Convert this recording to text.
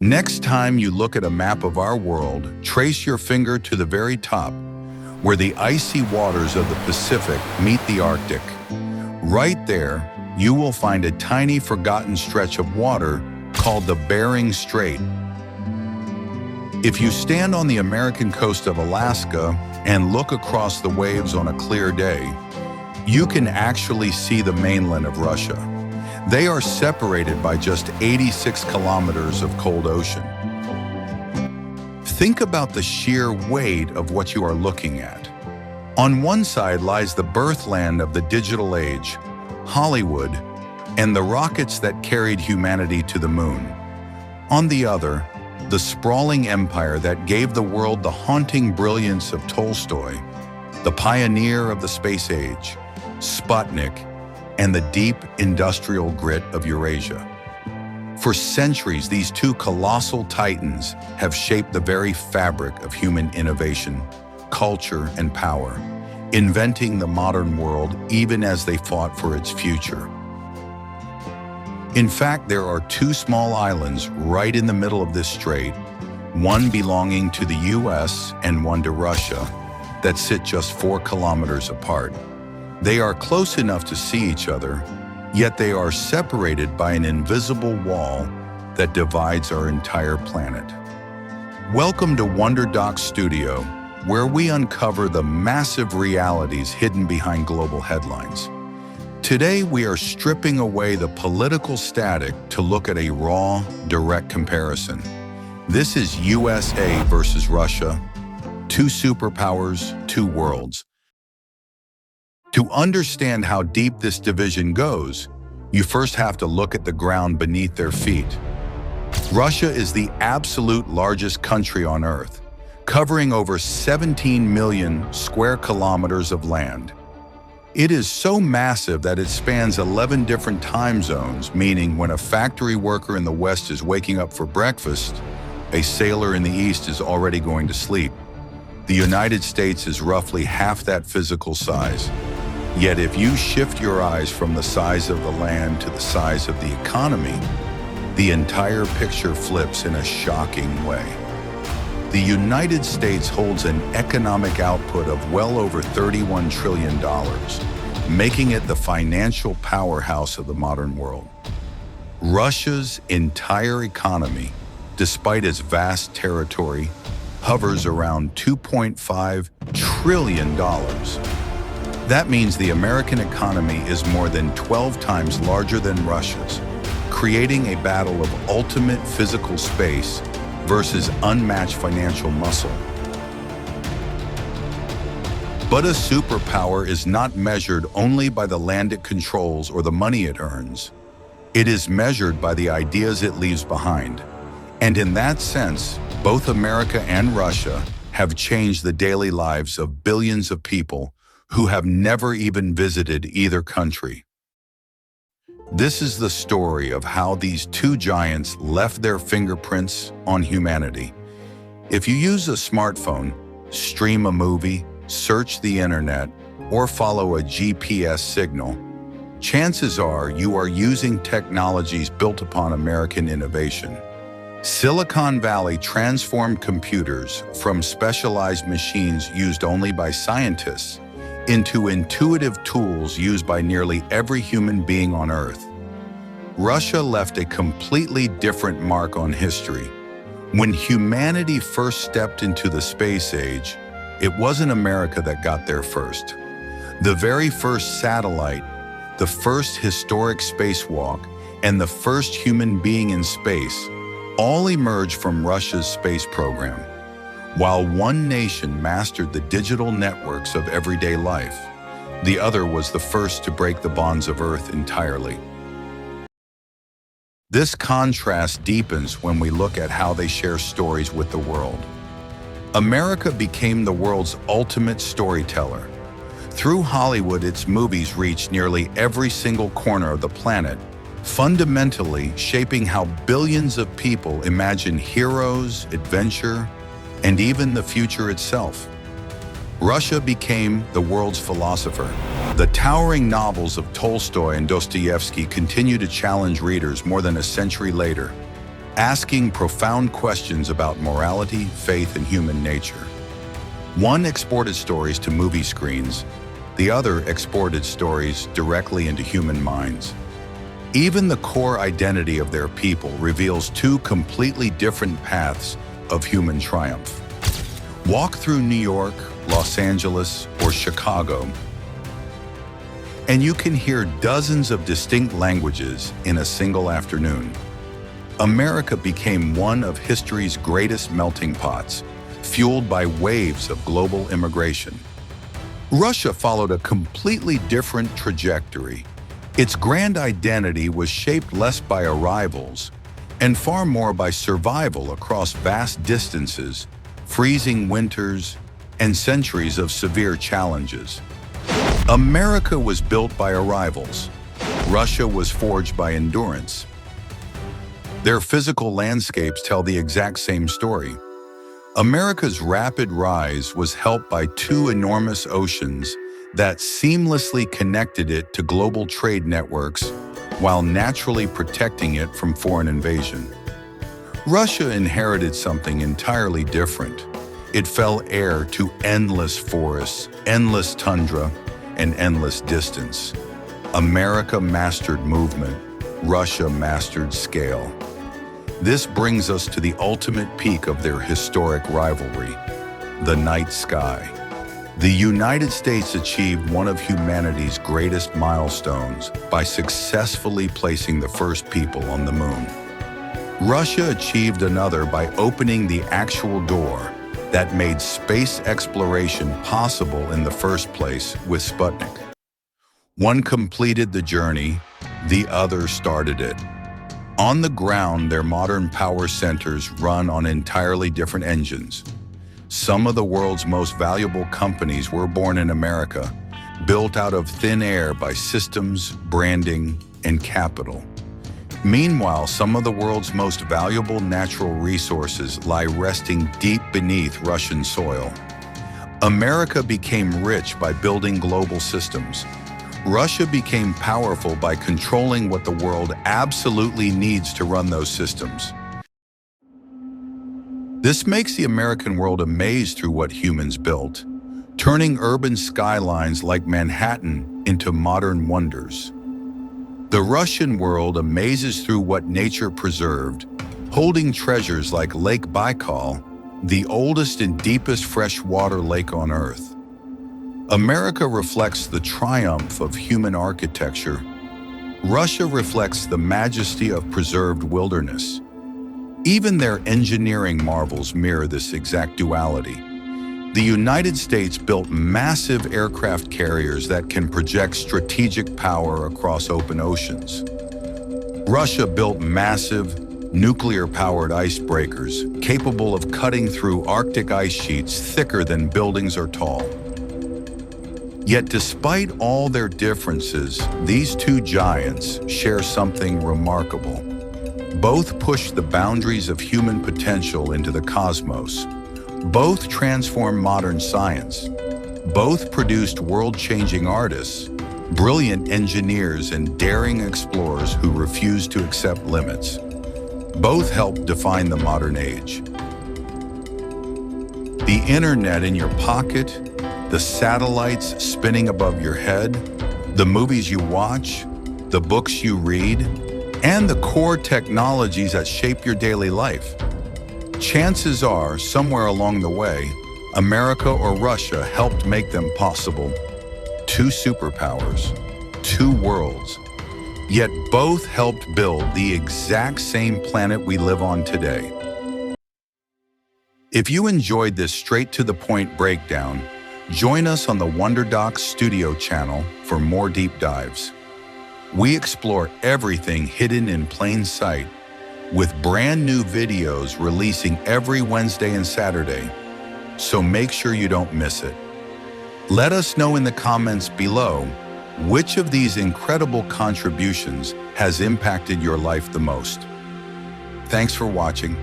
Next time you look at a map of our world, trace your finger to the very top, where the icy waters of the Pacific meet the Arctic. Right there, you will find a tiny forgotten stretch of water called the Bering Strait. If you stand on the American coast of Alaska and look across the waves on a clear day, you can actually see the mainland of Russia. They are separated by just 86 kilometers of cold ocean. Think about the sheer weight of what you are looking at. On one side lies the birthland of the digital age, Hollywood, and the rockets that carried humanity to the moon. On the other, the sprawling empire that gave the world the haunting brilliance of Tolstoy, the pioneer of the space age, Sputnik, and the deep industrial grit of Eurasia. For centuries, these two colossal titans have shaped the very fabric of human innovation, culture, and power, inventing the modern world even as they fought for its future. In fact, there are two small islands right in the middle of this strait, one belonging to the US and one to Russia, that sit just 4 kilometers apart. They are close enough to see each other, yet they are separated by an invisible wall that divides our entire planet. Welcome to Wonder Doc Studio, where we uncover the massive realities hidden behind global headlines. Today, we are stripping away the political static to look at a raw, direct comparison. This is USA versus Russia, two superpowers, two worlds. To understand how deep this division goes, you first have to look at the ground beneath their feet. Russia is the absolute largest country on Earth, covering over 17 million square kilometers of land. It is so massive that it spans 11 different time zones, meaning when a factory worker in the West is waking up for breakfast, a sailor in the East is already going to sleep. The United States is roughly half that physical size. Yet if you shift your eyes from the size of the land to the size of the economy, the entire picture flips in a shocking way. The United States holds an economic output of well over $31 trillion, making it the financial powerhouse of the modern world. Russia's entire economy, despite its vast territory, hovers around $2.5 trillion. That means the American economy is more than 12 times larger than Russia's, creating a battle of ultimate physical space versus unmatched financial muscle. But a superpower is not measured only by the land it controls or the money it earns. It is measured by the ideas it leaves behind. And in that sense, both America and Russia have changed the daily lives of billions of people who have never even visited either country. This is the story of how these two giants left their fingerprints on humanity. If you use a smartphone, stream a movie, search the internet, or follow a GPS signal, chances are you are using technologies built upon American innovation. Silicon Valley transformed computers from specialized machines used only by scientists into intuitive tools used by nearly every human being on Earth. Russia left a completely different mark on history. When humanity first stepped into the space age, it wasn't America that got there first. The very first satellite, the first historic spacewalk, and the first human being in space all emerged from Russia's space program. While one nation mastered the digital networks of everyday life, the other was the first to break the bonds of Earth entirely. This contrast deepens when we look at how they share stories with the world. America became the world's ultimate storyteller. Through Hollywood, its movies reached nearly every single corner of the planet, fundamentally shaping how billions of people imagine heroes, adventure, and even the future itself. Russia became the world's philosopher. The towering novels of Tolstoy and Dostoevsky continue to challenge readers more than a century later. asking profound questions about morality, faith, and human nature. One exported stories to movie screens, the other exported stories directly into human minds. Even the core identity of their people reveals two completely different paths of human triumph. Walk through New York, Los Angeles, or Chicago, and you can hear dozens of distinct languages in a single afternoon. America became one of history's greatest melting pots, fueled by waves of global immigration. Russia followed a completely different trajectory. Its grand identity was shaped less by arrivals and far more by survival across vast distances, freezing winters, and centuries of severe challenges. America was built by arrivals. Russia was forged by endurance. Their physical landscapes tell the exact same story. America's rapid rise was helped by two enormous oceans that seamlessly connected it to global trade networks while naturally protecting it from foreign invasion. Russia inherited something entirely different. It fell heir to endless forests, endless tundra, and endless distance. America mastered movement. Russia mastered scale. This brings us to the ultimate peak of their historic rivalry, the night sky. The United States achieved one of humanity's greatest milestones by successfully placing the first people on the moon. Russia achieved another by opening the actual door that made space exploration possible in the first place with Sputnik. One completed the journey, the other started it. On the ground, their modern power centers run on entirely different engines. Some of the world's most valuable companies were born in America, built out of thin air by systems, branding, and capital. Meanwhile, some of the world's most valuable natural resources lie resting deep beneath Russian soil. America became rich by building global systems. Russia became powerful by controlling what the world absolutely needs to run those systems. This makes the American world amaze through what humans built, turning urban skylines like Manhattan into modern wonders. The Russian world amazes through what nature preserved, holding treasures like Lake Baikal, the oldest and deepest freshwater lake on Earth. America reflects the triumph of human architecture. Russia reflects the majesty of preserved wilderness. Even their engineering marvels mirror this exact duality. The United States built massive aircraft carriers that can project strategic power across open oceans. Russia built massive, nuclear-powered icebreakers capable of cutting through Arctic ice sheets thicker than buildings are tall. Yet despite all their differences, these two giants share something remarkable. Both pushed the boundaries of human potential into the cosmos. Both transformed modern science. Both produced world-changing artists, brilliant engineers, and daring explorers who refused to accept limits. Both helped define the modern age. The internet in your pocket, the satellites spinning above your head, the movies you watch, the books you read, and the core technologies that shape your daily life. Chances are, somewhere along the way, America or Russia helped make them possible. Two superpowers, two worlds, yet both helped build the exact same planet we live on today. If you enjoyed this straight-to-the-point breakdown, join us on the WonderDocs Studio channel for more deep dives. We explore everything hidden in plain sight, with brand new videos releasing every Wednesday and Saturday, so make sure you don't miss it. Let us know in the comments below which of these incredible contributions has impacted your life the most. Thanks for watching.